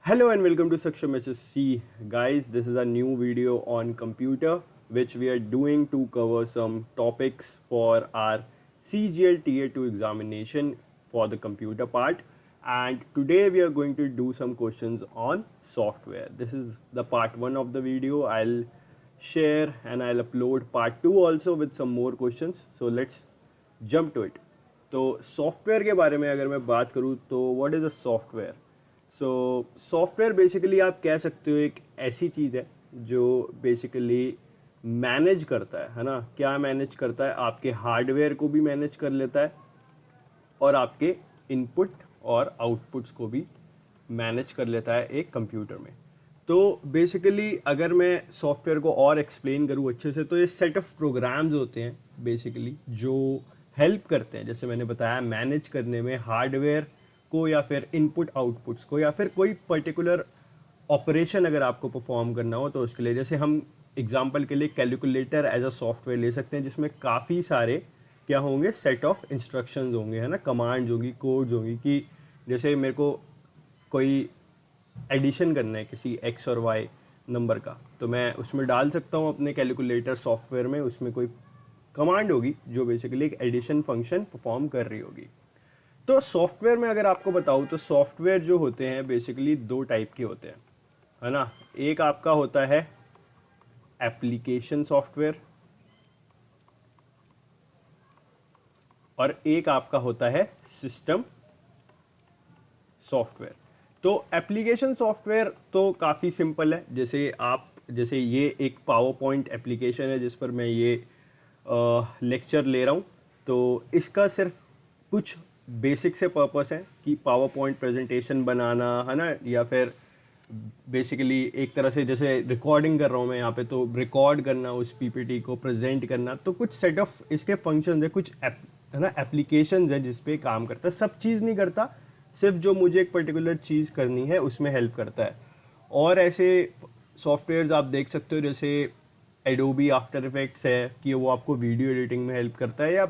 Hello and welcome to Saksham SSC. Guys, this is a new video on computer which we are doing to cover some topics for our CGL Tier 2 examination for the computer part. And today we are going to do some questions on software. This is the part 1 of the video. I'll share and I'll upload part 2 also with some more questions. So let's jump to it. तो software के बारे में अगर मैं बात करूँ तो what is a software. So software basically आप कह सकते हो एक ऐसी चीज़ है जो बेसिकली मैनेज करता है ना. क्या मैनेज करता है? आपके हार्डवेयर को भी मैनेज कर लेता है और आपके इनपुट और आउटपुट्स को भी मैनेज कर लेता है एक कंप्यूटर में. तो बेसिकली अगर मैं सॉफ्टवेयर को और एक्सप्लेन करूँ अच्छे से तो ये सेट ऑफ प्रोग्राम्स होते हैं बेसिकली जो हेल्प करते हैं, जैसे मैंने बताया, मैनेज करने में हार्डवेयर को या फिर इनपुट आउटपुट्स को या फिर कोई पर्टिकुलर ऑपरेशन अगर आपको परफॉर्म करना हो तो उसके लिए. जैसे हम एग्जांपल के लिए कैलकुलेटर एज अ सॉफ्टवेयर ले सकते हैं जिसमें काफ़ी सारे क्या होंगे, सेट ऑफ इंस्ट्रक्शंस होंगे, है ना, कमांड्स होंगी, कोड्स होंगी. कि जैसे मेरे को कोई एडिशन करना है किसी एक्स और वाई नंबर का तो मैं उसमें डाल सकता हूँ अपने कैलकुलेटर सॉफ्टवेयर में, उसमें कोई कमांड होगी जो बेसिकली एक एडिशन फंक्शन परफॉर्म कर रही होगी. तो सॉफ्टवेयर में अगर आपको बताऊँ तो सॉफ्टवेयर जो होते हैं बेसिकली दो टाइप के होते हैं, है ना. एक आपका होता है एप्लीकेशन सॉफ्टवेयर और एक आपका होता है सिस्टम सॉफ्टवेयर. तो एप्लीकेशन सॉफ्टवेयर तो काफ़ी सिंपल है. जैसे ये एक पावर पॉइंट एप्लीकेशन है जिस पर मैं ये लेक्चर ले रहा हूँ. तो इसका सिर्फ कुछ बेसिक से पर्पस है कि पावर पॉइंट प्रेजेंटेशन बनाना, है ना, या फिर बेसिकली एक तरह से जैसे रिकॉर्डिंग कर रहा हूँ मैं यहाँ पे तो रिकॉर्ड करना, उस पीपीटी को प्रेजेंट करना. तो कुछ सेट ऑफ इसके फंक्शंस है, कुछ है ना एप्लीकेशंस है जिस पे काम करता है. सब चीज़ नहीं करता, सिर्फ जो मुझे एक पर्टिकुलर चीज़ करनी है उसमें हेल्प करता है. और ऐसे सॉफ्टवेयर्स आप देख सकते हो जैसे एडोबी आफ्टर इफेक्ट्स है कि वो आपको वीडियो एडिटिंग में हेल्प करता है, या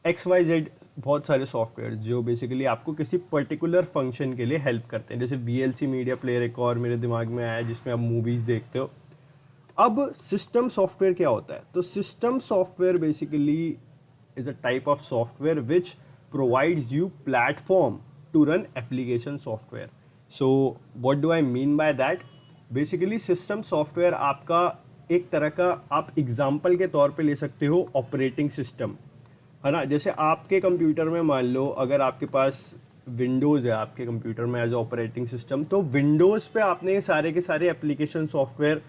XYZ बहुत सारे सॉफ्टवेयर जो बेसिकली आपको किसी पर्टिकुलर फंक्शन के लिए हेल्प करते हैं. जैसे VLC मीडिया प्लेयर एक और मेरे दिमाग में आया जिसमें आप मूवीज़ देखते हो. अब सिस्टम सॉफ्टवेयर क्या होता है? तो system software basically is a type of software which provides you platform to run application software. So what do I mean by that? Basically system software आपका एक तरह का, आप एग्जाम्पल के तौर पे ले सकते हो ऑपरेटिंग सिस्टम, है ना. जैसे आपके कंप्यूटर में मान लो अगर आपके पास विंडोज़ है आपके कंप्यूटर में एज ऑपरेटिंग सिस्टम, तो विंडोज़ पे आपने सारे के सारे एप्लीकेशन सॉफ्टवेयर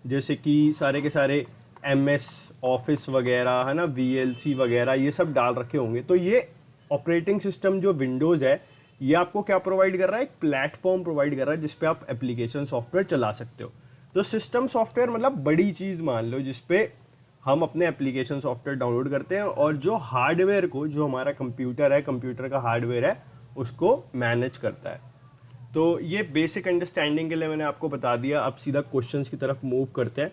जैसे कि सारे के सारे MS ऑफिस वगैरह, है ना, VLC वगैरह ये सब डाल रखे होंगे. तो ये ऑपरेटिंग सिस्टम जो विंडोज़ है ये आपको क्या प्रोवाइड कर रहा है? एक प्लेटफॉर्म प्रोवाइड कर रहा है जिसपे आप एप्लीकेशन सॉफ्टवेयर चला सकते हो. तो सिस्टम सॉफ्टवेयर मतलब बड़ी चीज़ मान लो जिसपे हम अपने एप्लीकेशन सॉफ्टवेयर डाउनलोड करते हैं और जो हार्डवेयर को, जो हमारा कंप्यूटर है, कंप्यूटर का हार्डवेयर है, उसको मैनेज करता है. तो ये बेसिक अंडरस्टैंडिंग के लिए मैंने आपको बता दिया. अब सीधा क्वेश्चंस की तरफ मूव करते हैं.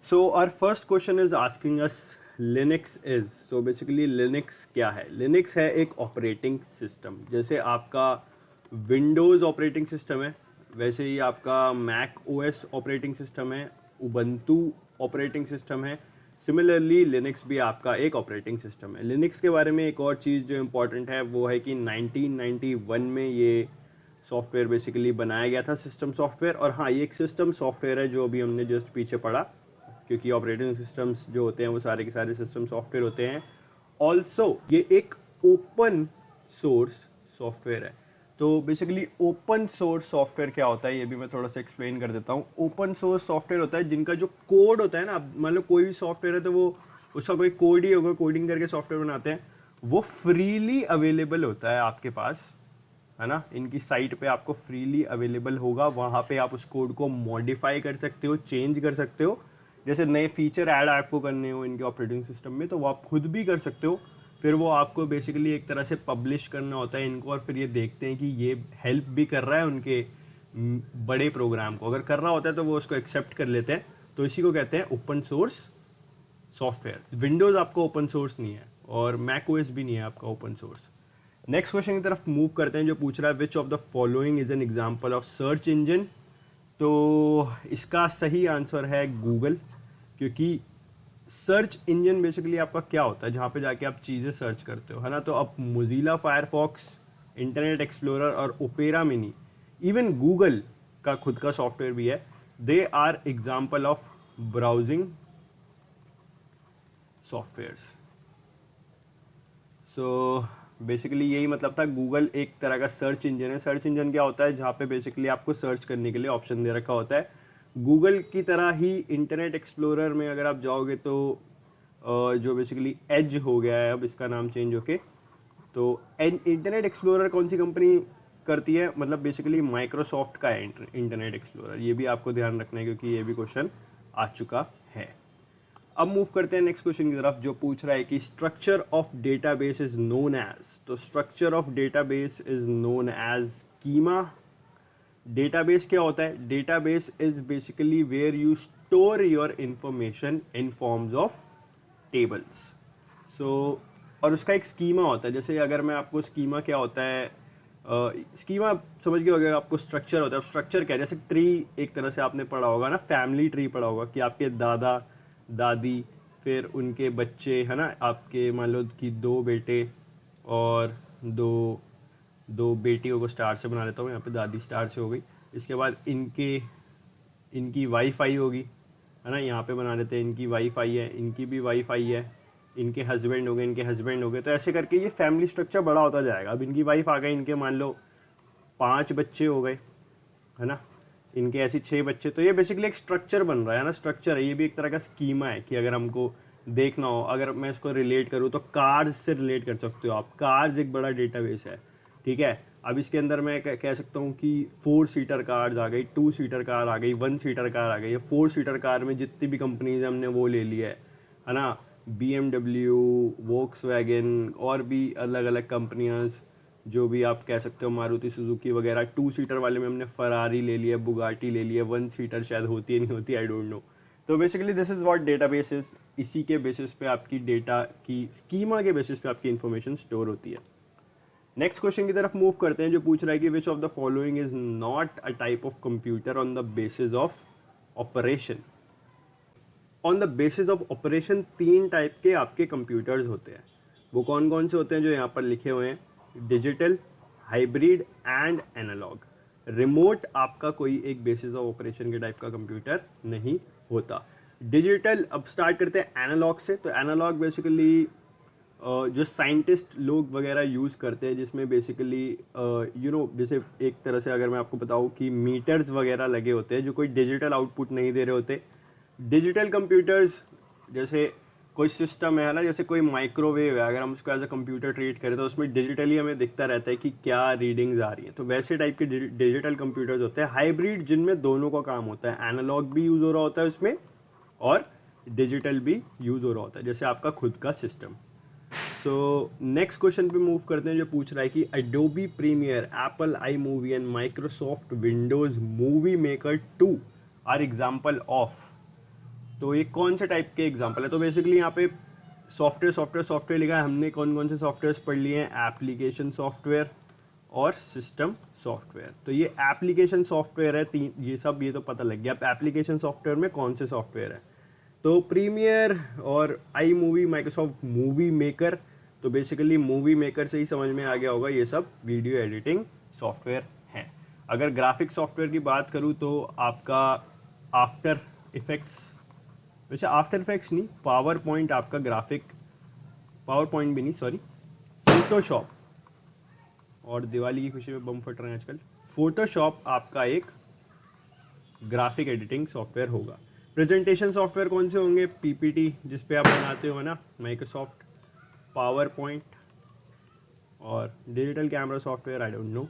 So our first question is asking us Linux is. So basically Linux क्या है? लिनक्स है एक ऑपरेटिंग सिस्टम. जैसे आपका विंडोज़ ऑपरेटिंग सिस्टम है वैसे ही आपका मैक OS ऑपरेटिंग सिस्टम है, उबंटू ऑपरेटिंग सिस्टम है. सिमिलरली लिनक्स भी आपका एक ऑपरेटिंग सिस्टम है. लिनक्स के बारे में एक और चीज़ जो इम्पॉर्टेंट है वो है कि 1991 में ये सॉफ्टवेयर बेसिकली बनाया गया था, सिस्टम सॉफ्टवेयर. और हाँ, ये एक सिस्टम सॉफ्टवेयर है जो अभी हमने जस्ट पीछे पढ़ा, क्योंकि ऑपरेटिंग सिस्टम्स जो होते हैं वो सारे के सारे सिस्टम सॉफ्टवेयर होते हैं. ऑल्सो ये एक ओपन सोर्स सॉफ्टवेयर है. तो बेसिकली ओपन सोर्स सॉफ्टवेयर क्या होता है ये भी मैं थोड़ा सा एक्सप्लेन कर देता हूँ. ओपन सोर्स सॉफ्टवेयर होता है जिनका जो कोड होता है ना, मान लो कोई भी सॉफ्टवेयर है तो वो उसका कोई कोड ही होगा, कोडिंग करके सॉफ्टवेयर बनाते हैं, वो फ्रीली अवेलेबल होता है आपके पास, है ना. इनकी साइट पे आपको फ्रीली अवेलेबल होगा. वहाँ पे आप उस कोड को मॉडिफाई कर सकते हो, चेंज कर सकते हो. जैसे नए फीचर ऐड आपको करने हो इनके ऑपरेटिंग सिस्टम में तो वो आप खुद भी कर सकते हो. फिर वो आपको बेसिकली एक तरह से पब्लिश करना होता है इनको, और फिर ये देखते हैं कि ये हेल्प भी कर रहा है उनके बड़े प्रोग्राम को. अगर कर रहा होता है तो वो उसको एक्सेप्ट कर लेते हैं. तो इसी को कहते हैं ओपन सोर्स सॉफ्टवेयर. विंडोज़ आपका ओपन सोर्स नहीं है और मैक OS भी नहीं है आपका ओपन सोर्स. नेक्स्ट क्वेश्चन की तरफ मूव करते हैं जो पूछ रहा है which of the following is an example of search engine. तो इसका सही आंसर है गूगल, क्योंकि सर्च इंजन बेसिकली आपका क्या होता है, जहाँ पे जाके आप चीज़ें सर्च करते हो, है ना। तो अब मोजिला फायरफॉक्स, इंटरनेट एक्सप्लोरर और ओपेरा मिनी, इवन गूगल का खुद का सॉफ्टवेयर भी है, they are example of browsing softwares. So basically यही मतलब था, गूगल एक तरह का सर्च इंजन है। सर्च इंजन क्या होता है, जहाँ पे बेसिकली आपको सर्च करने के लिए ऑप्शन दे रखा होता है। गूगल की तरह ही इंटरनेट एक्सप्लोरर में अगर आप जाओगे तो जो बेसिकली एज हो गया है, अब इसका नाम चेंज होके, तो इंटरनेट एक्सप्लोरर कौन सी कंपनी करती है, मतलब बेसिकली माइक्रोसॉफ्ट का है इंटरनेट एक्सप्लोरर। ये भी आपको ध्यान रखना है क्योंकि ये भी क्वेश्चन आ चुका है। अब मूव करते हैं नेक्स्ट क्वेश्चन की तरफ जो पूछ रहा है कि structure of database is known as. तो structure of database is known as schema. Database क्या होता है, database is basically where you store your information in forms of tables. So और उसका एक स्कीमा होता है, जैसे अगर मैं आपको स्कीमा क्या होता है, स्कीमा समझ गए होगा आपको, स्ट्रक्चर होता है। अब स्ट्रक्चर क्या है, जैसे ट्री एक तरह से आपने पढ़ा होगा ना, फैमिली ट्री पढ़ा होगा कि आपके दादा दादी फिर उनके बच्चे, है ना, आपके मान लो कि 2 बेटे और दो बेटियों को स्टार से बना लेता हूँ, यहाँ पे दादी स्टार से हो गई। इसके बाद इनकी वाईफाई होगी, है ना, यहाँ पे बना लेते हैं इनकी वाईफाई है, इनकी भी वाईफाई है, इनके हस्बैंड हो गए, इनके हस्बैंड हो गए। तो ऐसे करके ये फैमिली स्ट्रक्चर बड़ा होता जाएगा। अब इनकी वाइफ आ गई, इनके मान लो 5 बच्चे हो गए, है ना, इनके ऐसे 6 बच्चे। तो ये बेसिकली एक स्ट्रक्चर बन रहा है ना, स्ट्रक्चर है, ये भी एक तरह का स्कीमा है कि अगर हमको देखना हो, अगर मैं इसको रिलेट करूँ तो कार्स से रिलेट कर सकते हो आप। कार्स एक बड़ा डेटाबेस है, ठीक है। अब इसके अंदर मैं कह सकता हूँ कि 4 सीटर कार्स आ गई, 2 सीटर कार आ गई, 1 सीटर कार आ गई। 4 सीटर कार में जितनी भी कंपनीज हमने वो ले लिया है ना, BMW, वोक्सवैगन और भी अलग अलग कंपनियाँ, जो भी आप कह सकते हो, मारुति सुजुकी वगैरह। 2 सीटर वाले में हमने फरारी ले लिया, बुगाटी ले लिया, 1 सीटर शायद होती है नहीं होती, आई डोंट नो। तो basically this is what database is. इसी के बेसिस पे आपकी डेटा की स्कीमा के बेसिस पे आपकी इन्फॉर्मेशन स्टोर होती है। नेक्स्ट क्वेश्चन की तरफ मूव करते हैं जो पूछ रहा है कि which of the following is not a type of computer on the basis of operation. On the basis of operation 3 type के आपके कंप्यूटर्स होते हैं। वो कौन कौन से होते हैं जो यहाँ पर लिखे हुए हैं, digital, hybrid and analogue. Remote आपका कोई एक बेसिस ऑफ ऑपरेशन के टाइप का कंप्यूटर नहीं होता। डिजिटल, अब स्टार्ट करते हैं एनालॉग से। तो एनालॉग बेसिकली जो साइंटिस्ट लोग वगैरह यूज़ करते हैं, जिसमें बेसिकली जैसे एक तरह से अगर मैं आपको बताऊँ कि मीटर्स वगैरह लगे होते हैं जो कोई डिजिटल आउटपुट नहीं दे रहे होते। डिजिटल कंप्यूटर्स जैसे कोई सिस्टम है ना, जैसे कोई माइक्रोवेव है, अगर हम उसको एज अ कंप्यूटर ट्रीट करें तो उसमें डिजिटली हमें दिखता रहता है कि क्या रीडिंग्स आ रही हैं। तो वैसे टाइप के डिजिटल कंप्यूटर्स होते हैं। हाइब्रिड, जिनमें दोनों का काम होता है, एनालॉग भी यूज़ हो रहा होता है उसमें और डिजिटल भी यूज़ हो रहा होता है, जैसे आपका खुद का सिस्टम। सो नेक्स्ट क्वेश्चन पे मूव करते हैं जो पूछ रहा है कि Adobe Premiere, Apple iMovie and Microsoft Windows Movie Maker 2 are example of. तो ये कौन से टाइप के एग्जाम्पल है। तो बेसिकली यहाँ पे सॉफ्टवेयर लिखा है। हमने कौन कौन से सॉफ्टवेयर पढ़ लिए हैं, एप्लीकेशन सॉफ्टवेयर और सिस्टम सॉफ्टवेयर। तो ये एप्लीकेशन सॉफ्टवेयर है, 3 ये सब, ये तो पता लग गया। अब एप्लीकेशन सॉफ्टवेयर में कौन से सॉफ्टवेयर है, तो प्रीमियर और आई मूवी, माइक्रोसॉफ्ट मूवी मेकर। तो बेसिकली मूवी मेकर से ही समझ में आ गया होगा ये सब वीडियो एडिटिंग सॉफ्टवेयर है। अगर ग्राफिक सॉफ्टवेयर की बात करूँ तो आपका आफ्टर इफेक्ट्स, वैसे आफ्टर इफेक्ट्स नहीं, पावर पॉइंट आपका ग्राफिक, पावर पॉइंट भी नहीं सॉरी, फोटोशॉप। और दिवाली की खुशी में बम फट रहे हैं आजकल। फोटोशॉप आपका एक ग्राफिक एडिटिंग सॉफ्टवेयर होगा। प्रेजेंटेशन सॉफ्टवेयर कौन से होंगे, पीपीटी जिस पे आप बनाते हो ना, माइक्रोसॉफ्ट, पावर पॉइंट और digital camera software, I don't know.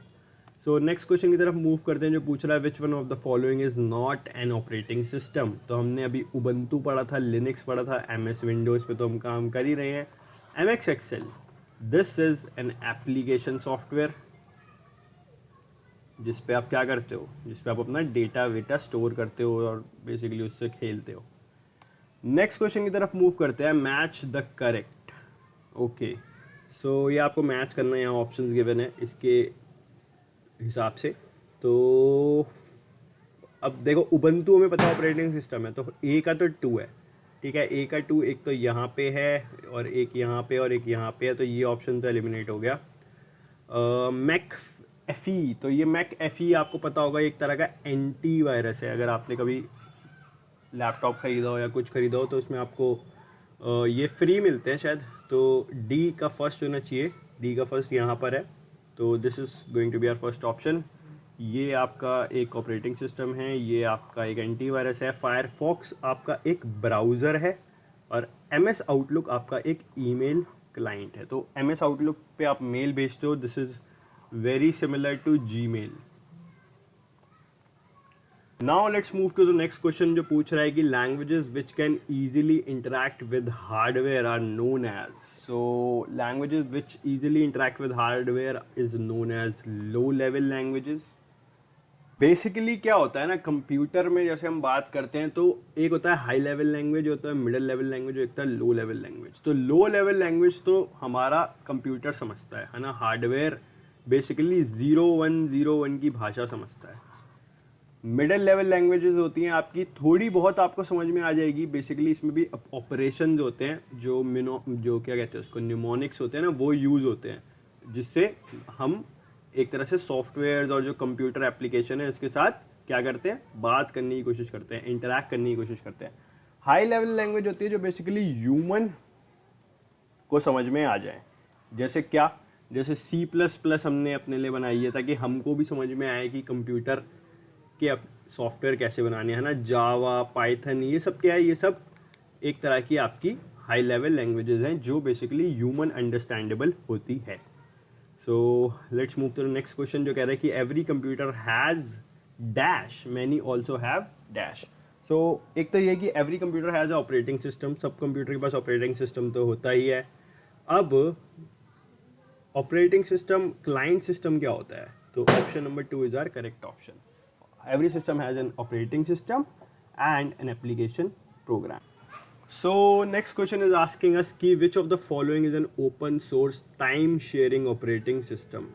So next question की तरफ मूव करते हैं जो पूछ रहा है which one of the following is not an operating system. तो हमने अभी उबंटू पढ़ा था, लिनक्स पढ़ा था, एमएस विंडोज़ पे तो हम काम कर ही रहे हैं। MS Excel, this is an application software जिस पे आप क्या करते हो, जिस पे आप अपना डेटा वेटा स्टोर करते हो और बेसिकली उससे खेलते हो। नेक्स्ट क्वेश्चन की तरफ मूव करते हैं, मैच द करेक्ट। ओके, सो ये आपको मैच करना है, यहाँ ऑप्शंस गिवन है इसके हिसाब से। तो अब देखो उबंटू हमें पता ऑपरेटिंग सिस्टम है, तो ए का तो 2 है, ठीक है, ए का 2 एक तो यहाँ पे है और एक यहाँ पे और एक यहाँ पे है, तो ये ऑप्शन तो एलिमिनेट हो गया। मैक एफई, तो ये मैक एफई आपको पता होगा एक तरह का एंटी वायरस है। अगर आपने कभी लैपटॉप खरीदा हो या कुछ खरीदा हो तो उसमें आपको ये फ्री मिलते हैं शायद। तो डी का फर्स्ट होना चाहिए, डी का फर्स्ट यहाँ पर है, तो this is going to be our first option. ये आपका एक ऑपरेटिंग सिस्टम है, ये आपका एक एंटीवायरस है, फायरफॉक्स आपका एक ब्राउज़र है और एमएस आउटलुक आपका एक ईमेल क्लाइंट है। तो एमएस आउटलुक पे आप मेल भेजते हो, this is very similar to Gmail. Now let's move to the next question जो पूछ रहा है कि languages which can easily interact with hardware are known as. So languages which easily interact with hardware is known as low level languages. Basically क्या होता है ना, computer में जैसे हम बात करते हैं तो एक होता है हाई लेवल लैंग्वेज, होता है मिडिल लेवल लैंग्वेज, एक होता है लो लेवल लैंग्वेज। तो लो लेवल लैंग्वेज तो हमारा कंप्यूटर समझता है ना, हार्डवेयर बेसिकली 0101 की भाषा समझता है। मिडिल लेवल लैंग्वेजेस होती हैं आपकी, थोड़ी बहुत आपको समझ में आ जाएगी, बेसिकली इसमें भी ऑपरेशन होते हैं जो क्या कहते हैं उसको, न्यूमोनिक्स होते हैं ना, वो यूज़ होते हैं, जिससे हम एक तरह से सॉफ्टवेयर और जो कंप्यूटर एप्लीकेशन है इसके साथ क्या करते हैं, बात करने की कोशिश करते हैं, इंटरैक्ट करने की कोशिश करते हैं। हाई लेवल लैंग्वेज होती है जो बेसिकली ह्यूमन को समझ में आ जाए। जैसे क्या, जैसे C++ हमने अपने लिए बनाई है ताकि हमको भी समझ में आए कि कंप्यूटर के सॉफ्टवेयर कैसे बनाने हैं ना। जावा, पाइथन, ये सब क्या है, ये सब एक तरह की आपकी हाई लेवल लैंग्वेजेस हैं जो बेसिकली ह्यूमन अंडरस्टैंडेबल होती है। So let's move to the next question जो कह रहा है कि every computer has dash, many also have dash. So एक तो ये कि every computer has operating system, सब कंप्यूटर के पास ऑपरेटिंग सिस्टम तो होता ही है। अब ऑपरेटिंग सिस्टम, क्लाइंट सिस्टम क्या होता है, तो option number 2 is our correct option. Every system has an operating system and an application program. So next question is asking us कि which of the following is an open source time sharing operating system.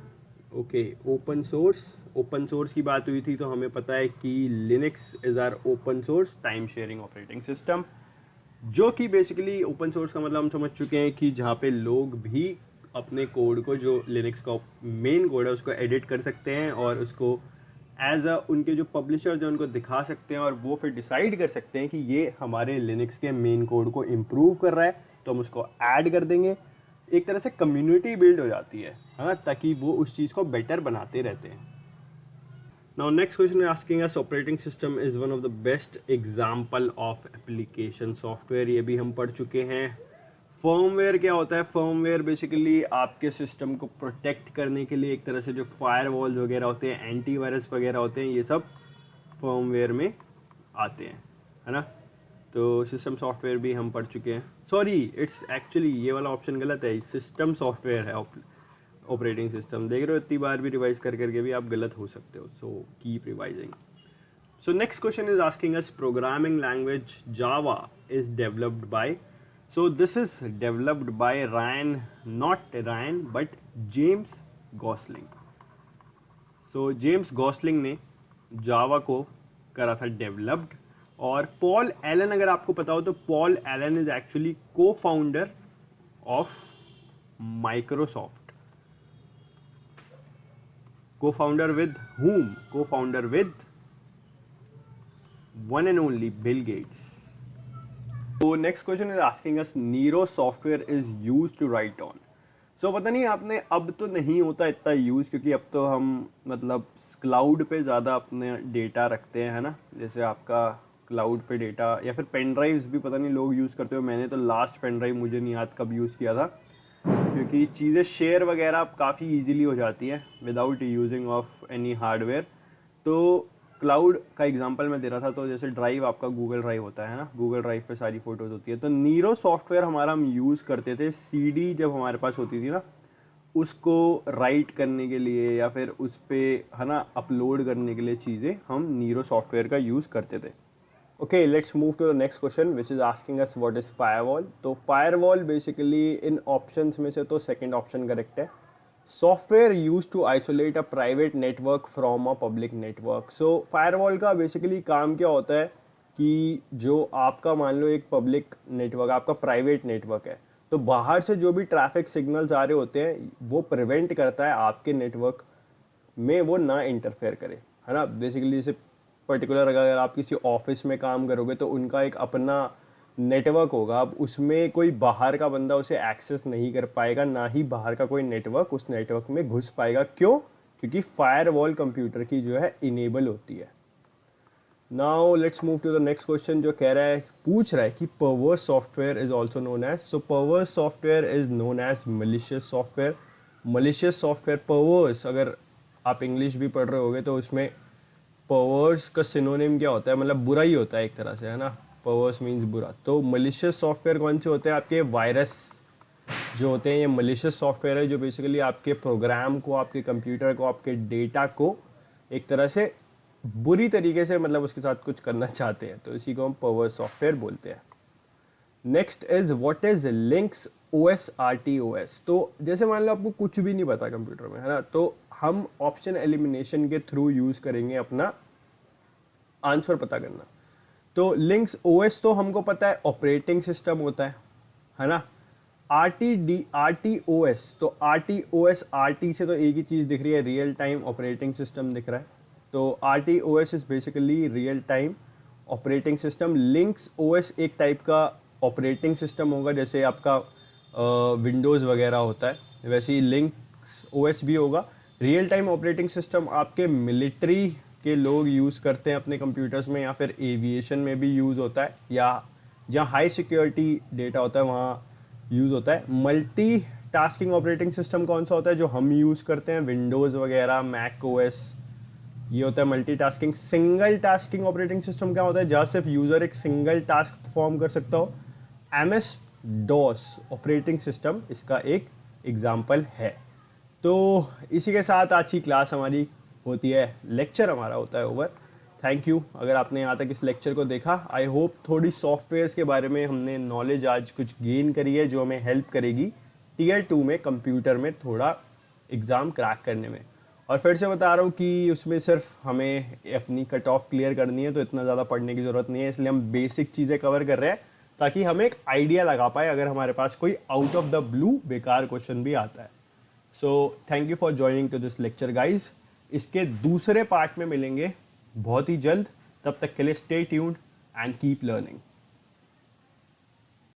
Okay, open source की बात हुई थी तो हमें पता है कि Linux is our open source time sharing operating system, जो कि बेसिकली ओपन सोर्स का मतलब हम समझ चुके हैं कि जहाँ पे लोग भी अपने कोड को, जो लिनक्स का मेन कोड है उसको एडिट कर सकते हैं और उसको एज उनके जो पब्लिशर्स हैं उनको दिखा सकते हैं और वो फिर डिसाइड कर सकते हैं कि ये हमारे लिनक्स के मेन कोड को इम्प्रूव कर रहा है तो हम उसको ऐड कर देंगे। एक तरह से कम्युनिटी बिल्ड हो जाती है ना, ताकि वो उस चीज़ को बेटर बनाते रहते हैं। Now next question asking us operating system is one of the best example of application software, ये भी हम पढ़ चुके हैं। फर्मवेयर क्या होता है, फर्मवेयर बेसिकली आपके सिस्टम को प्रोटेक्ट करने के लिए एक तरह से जो फायरवॉल्स वगैरह होते हैं, एंटीवायरस वगैरह होते हैं, ये सब फर्मवेयर में आते हैं, है ना। तो सिस्टम सॉफ्टवेयर भी हम पढ़ चुके हैं। सॉरी, इट्स एक्चुअली ये वाला ऑप्शन गलत है, सिस्टम सॉफ्टवेयर है, ऑपरेटिंग सिस्टम। देख रहे हो, इतनी बार भी रिवाइज कर करके भी आप गलत हो सकते हो, so keep revising. So next question is asking us programming language Java is developed by. So this is developed by not Ryan but James Gosling. So James Gosling ने जावा को करा था डेवलप्ड, और पॉल एलन, अगर आपको पता हो तो Paul Allen is actually co founder of Microsoft. Co founder with whom? Co founder with one and only Bill Gates. तो next question is asking us Nero software is use to write on. So पता नहीं आपने, अब तो नहीं होता इतना use, क्योंकि अब तो हम मतलब क्लाउड पे ज़्यादा अपने डेटा रखते हैं, है ना। जैसे आपका क्लाउड पे डेटा या फिर पेन ड्राइव्स भी पता नहीं लोग यूज़ करते हो। मैंने तो लास्ट पेन ड्राइव मुझे नहीं याद कब यूज़ किया था, क्योंकि चीज़ें शेयर वगैरह काफ़ी ईजीली हो जाती हैं without using of any hardware. तो क्लाउड का एग्जांपल मैं दे रहा था, तो जैसे ड्राइव आपका गूगल ड्राइव होता है ना, गूगल ड्राइव पे सारी फोटोज़ होती है। तो नीरो सॉफ्टवेयर हमारा हम यूज़ करते थे, सीडी जब हमारे पास होती थी ना, उसको राइट करने के लिए या फिर उस पर, है ना, अपलोड करने के लिए चीज़ें हम नीरो सॉफ्टवेयर का यूज़ करते थे। Okay, let's move to the next question, which is asking us what is firewall. तो firewall basically इन options में से तो second option correct है. Software used to isolate a private network from a public network. So firewall का basically काम क्या होता है कि जो आपका मान लो एक public network, आपका private network है, तो बाहर से जो भी ट्रैफिक सिग्नल्स आ रहे होते हैं वो प्रिवेंट करता है आपके नेटवर्क में वो ना इंटरफेयर करे, है ना. बेसिकली जैसे पर्टिकुलर अगर आप किसी ऑफिस में काम करोगे तो उनका एक अपना नेटवर्क होगा, अब उसमें कोई बाहर का बंदा उसे एक्सेस नहीं कर पाएगा, ना ही बाहर का कोई नेटवर्क उस नेटवर्क में घुस पाएगा. क्यों? क्योंकि फायरवॉल कंप्यूटर की जो है इनेबल होती है. Now let's move to the next question, जो कह रहा है, पूछ रहा है कि perverse software is also known as. So perverse software is known as malicious software. Malicious software, perverse, अगर आप इंग्लिश भी पढ़ रहे होगे तो उसमें परवर्स का सिनोनिम क्या होता है, मतलब बुरा ही होता है एक तरह से, है ना. परवर्स मीन्स बुरा. तो मलिशियस सॉफ्टवेयर कौन से होते हैं? आपके वायरस जो होते हैं, ये मलिशियस सॉफ्टवेयर है जो बेसिकली आपके प्रोग्राम को, आपके कंप्यूटर को, आपके डेटा को एक तरह से बुरी तरीके से, मतलब उसके साथ कुछ करना चाहते हैं, तो इसी को हम परवर्स सॉफ्टवेयर बोलते हैं. Next is what is links OS RTOS. तो जैसे मान लो आपको कुछ भी नहीं पता कंप्यूटर में, है ना, तो हम ऑप्शन एलिमिनेशन के थ्रू यूज करेंगे अपना आंसर पता करना. तो लिंक्स ओएस तो हमको पता है ऑपरेटिंग सिस्टम होता है ना. RTOS, तो RTOS, RT से तो एक ही चीज दिख रही है, रियल टाइम ऑपरेटिंग सिस्टम दिख रहा है. तो RTOS is basically real time operating system. Links OS एक टाइप का ऑपरेटिंग सिस्टम होगा, जैसे आपका विंडोज़ वगैरह होता है, वैसे ही लिंक्स ओएस भी होगा. रियल टाइम ऑपरेटिंग सिस्टम आपके मिलिट्री के लोग यूज़ करते हैं अपने कंप्यूटर्स में, या फिर एविएशन में भी यूज़ होता है, या जहाँ हाई सिक्योरिटी डेटा होता है वहाँ यूज़ होता है. मल्टी टास्किंग ऑपरेटिंग सिस्टम कौन सा होता है जो हम यूज़ करते हैं, विंडोज़ वगैरह, मैक ओएस, ये होता है multi tasking. Single tasking operating system क्या होता है, जहाँ सिर्फ यूज़र एक सिंगल टास्क परफॉर्म कर सकता हो. MS DOS ऑपरेटिंग सिस्टम इसका एक एग्जाम्पल है. तो इसी के साथ आज की क्लास हमारी होती है, लेक्चर हमारा होता है ओवर. थैंक यू अगर आपने यहाँ तक इस लेक्चर को देखा. आई होप थोड़ी सॉफ्टवेयर्स के बारे में हमने नॉलेज आज कुछ गेन करी है जो हमें हेल्प करेगी Tier 2 में कंप्यूटर में थोड़ा एग्ज़ाम क्रैक करने में. और फिर से बता रहा हूँ कि उसमें सिर्फ हमें अपनी कट ऑफ क्लियर करनी है, तो इतना ज़्यादा पढ़ने की ज़रूरत नहीं है, इसलिए हम बेसिक चीज़ें कवर कर रहे हैं ताकि हमें एक आइडिया लगा पाए अगर हमारे पास कोई आउट ऑफ द ब्लू बेकार क्वेश्चन भी आता है. So thank you for joining two this lecture guys. इसके दूसरे पार्ट में मिलेंगे बहुत ही जल्द. तब तक के लिए stay tuned and keep learning.